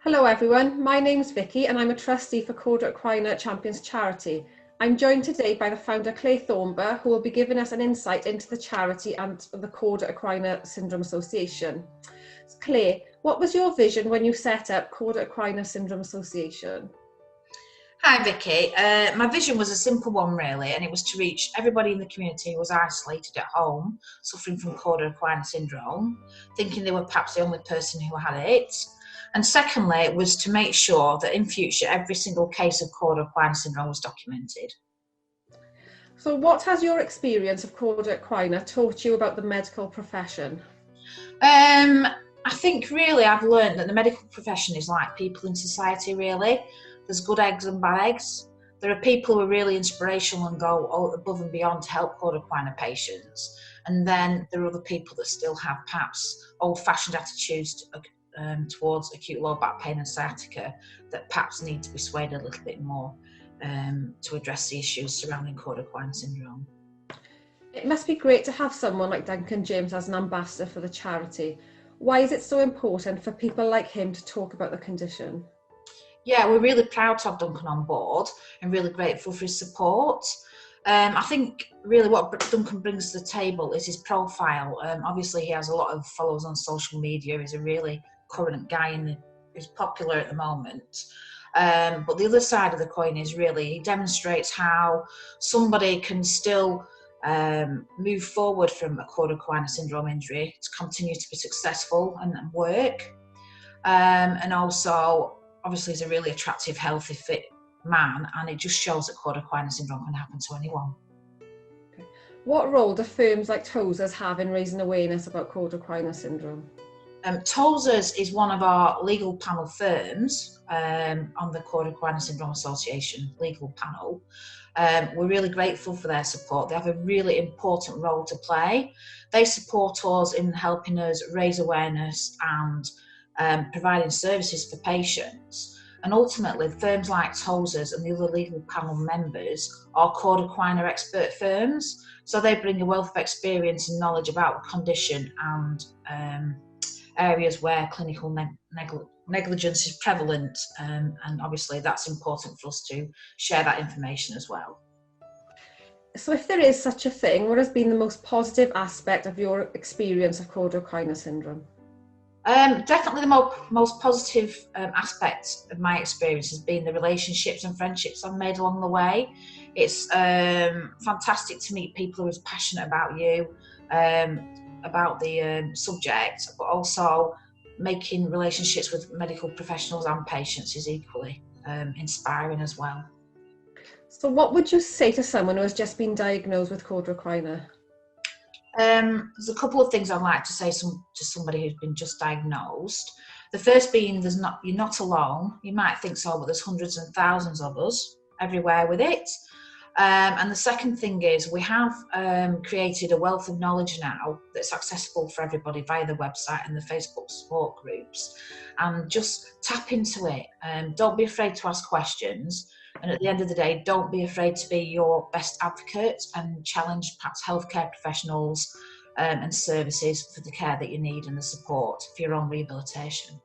Hello everyone, my name's Vicky and I'm a trustee for Cauda Equina Champions Charity. I'm joined today by the founder Claire Thornber, who will be giving us an insight into the charity and the Cauda Equina Syndrome Association. Claire, what was your vision when you set up Cauda Equina Syndrome Association? Hi Vicky, my vision was a simple one really, and it was to reach everybody in the community who was isolated at home, suffering from Cauda Equina Syndrome, thinking they were perhaps the only person who had it. And secondly, it was to make sure that in future every single case of Cauda Equina Syndrome was documented. So what has your experience of Cauda Equina taught you about the medical profession? I think really I've learned that the medical profession is like people in society really. There's good eggs and bad eggs. There are people who are really inspirational and go above and beyond to help Cauda Equina patients. And then there are other people that still have perhaps old-fashioned attitudes towards acute low back pain and sciatica that perhaps need to be swayed a little bit more to address the issues surrounding Cauda Equina Syndrome. It must be great to have someone like Duncan James as an ambassador for the charity. Why is it so important for people like him to talk about the condition? Yeah, we're really proud to have Duncan on board and really grateful for his support. I think really what Duncan brings to the table is his profile. Obviously, he has a lot of followers on social media. He's a really current guy and he's popular at the moment. But the other side of the coin is really he demonstrates how somebody can still move forward from a Cauda Equina Syndrome injury to continue to be successful and work. And also, obviously, he's a really attractive, healthy, fit man, and it just shows that Cauda Equina Syndrome can happen to anyone. What role do firms like Tozers have in raising awareness about Cauda Equina Syndrome? Tozers is one of our legal panel firms on the Cauda Equina Syndrome Association legal panel. We're really grateful for their support. They have a really important role to play. They support us in helping us raise awareness and providing services for patients. And ultimately, firms like Tozers and the other legal panel members are Cauda Equina expert firms. So they bring a wealth of experience and knowledge about the condition and areas where clinical negligence is prevalent. And obviously that's important for us to share that information as well. So if there is such a thing, what has been the most positive aspect of your experience of Cauda Equina Syndrome? Definitely the most positive aspect of my experience has been the relationships and friendships I've made along the way. It's fantastic to meet people who are passionate about you, about the subject, but also making relationships with medical professionals and patients is equally inspiring as well. So what would you say to someone who has just been diagnosed with Cauda Equina? There's a couple of things I'd like to say to somebody who's been just diagnosed. The first being you're not alone. You might think so, but there's hundreds and thousands of us everywhere with it. And the second thing is we have created a wealth of knowledge now that's accessible for everybody via the website and the Facebook support groups. And just tap into it. Don't be afraid to ask questions. And at the end of the day, don't be afraid to be your best advocate and challenge perhaps healthcare professionals and services for the care that you need and the support for your own rehabilitation.